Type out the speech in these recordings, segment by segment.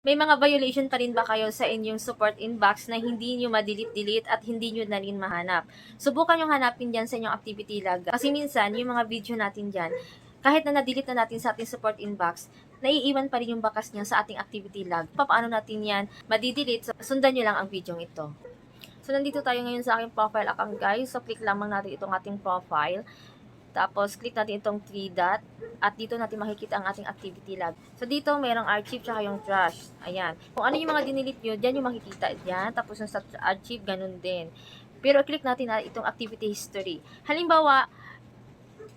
May mga violation pa rin ba kayo sa inyong support inbox na hindi nyo ma-delete at hindi nyo na rin mahanap? Subukan yung hanapin dyan sa inyong activity log. Kasi minsan, yung mga video natin dyan, kahit na na-delete na natin sa ating support inbox, naiiwan pa rin yung bakas niya sa ating activity log. Paano natin yan madi-delete? So, sundan nyo lang ang video ito. So, nandito tayo ngayon sa aking profile account, guys. So, click lamang natin itong ating profile. Tapos, click natin itong 3 dot. At dito natin makikita ang ating activity log. So, dito mayroong archive tsaka yung trash. Ayan. Kung ano yung mga dinelete nyo, dyan yung makikita. Dyan. Tapos, yung sa archive, ganun din. Pero, click natin na itong activity history. Halimbawa,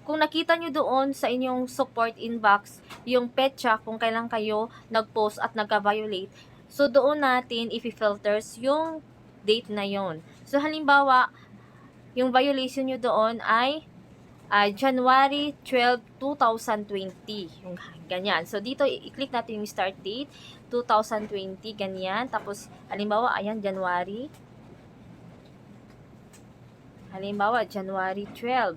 kung nakita nyo doon sa inyong support inbox, yung petsa kung kailan kayo nag-post at nagka-violate, so, doon natin i-filters yung date na yon. So, halimbawa, yung violation nyo doon ay January 12, 2020. Yung ganyan. So, dito, i-click natin yung start date, 2020, ganyan. Tapos, halimbawa, ayan, January. Halimbawa, January 12.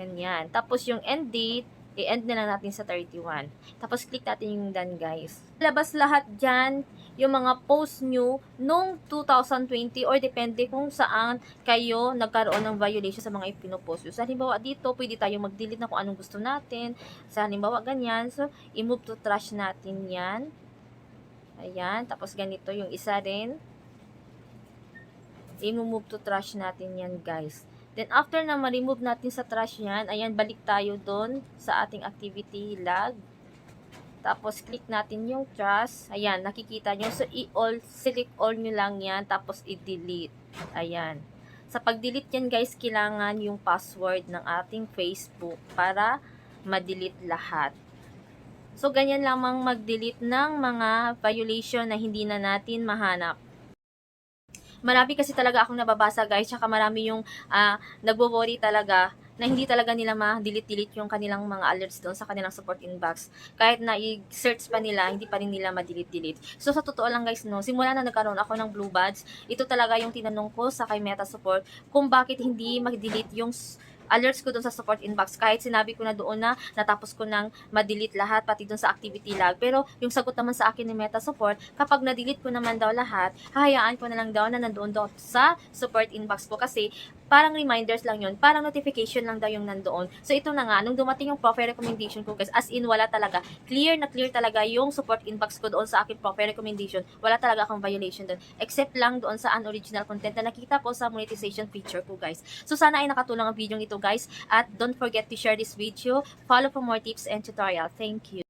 Ganyan. Tapos, yung end date, i-end na lang natin sa 31. Tapos, click natin yung done, guys. Labas lahat dyan yung mga post nyo nung 2020 or depende kung saan kayo nagkaroon ng violation sa mga ipinopost nyo. Sa halimbawa dito, pwede tayo mag-delete na kung anong gusto natin. Sa halimbawa ganyan. So, i-move to trash natin yan. Ayan. Tapos ganito yung isa rin. I-move to trash natin yan, guys. Then, after na ma-remove natin sa trash yan, ayan, balik tayo doon sa ating activity log. Tapos, click natin yung trash. Ayan, nakikita nyo. So, select all nyo lang yan. Tapos, i-delete. Ayan. Sa pag-delete yan, guys, kailangan yung password ng ating Facebook para ma-delete lahat. So, ganyan lamang mag-delete ng mga violation na hindi na natin mahanap. Marami kasi talaga akong nababasa, guys. Tsaka marami yung nagwo-worry talaga na hindi talaga nila ma-delete yung kanilang mga alerts doon sa kanilang support inbox. Kahit na i-search pa nila, hindi pa rin nila ma-delete. So, sa totoo lang, guys, no, simula na nagkaroon ako ng Blue Badge, ito talaga yung tinanong ko sa kay Meta Support kung bakit hindi mag-delete yung alerts ko doon sa support inbox. Kahit sinabi ko na doon na natapos ko nang ma-delete lahat, pati doon sa activity log. Pero yung sagot naman sa akin ni Meta Support, kapag na-delete ko naman daw lahat, hahayaan ko na lang daw na nandoon daw sa support inbox ko. Kasi parang reminders lang yun, parang notification lang daw yung nandoon. So ito na nga, nung dumating yung profile recommendation ko, guys, as in wala talaga, clear na clear talaga yung support inbox ko doon sa aking profile recommendation. Wala talaga akong violation doon, except lang doon sa unoriginal content na nakita ko sa monetization feature ko, guys. So sana ay nakatulong ang video ito, guys, at don't forget to share this video, follow for more tips and tutorial. Thank you.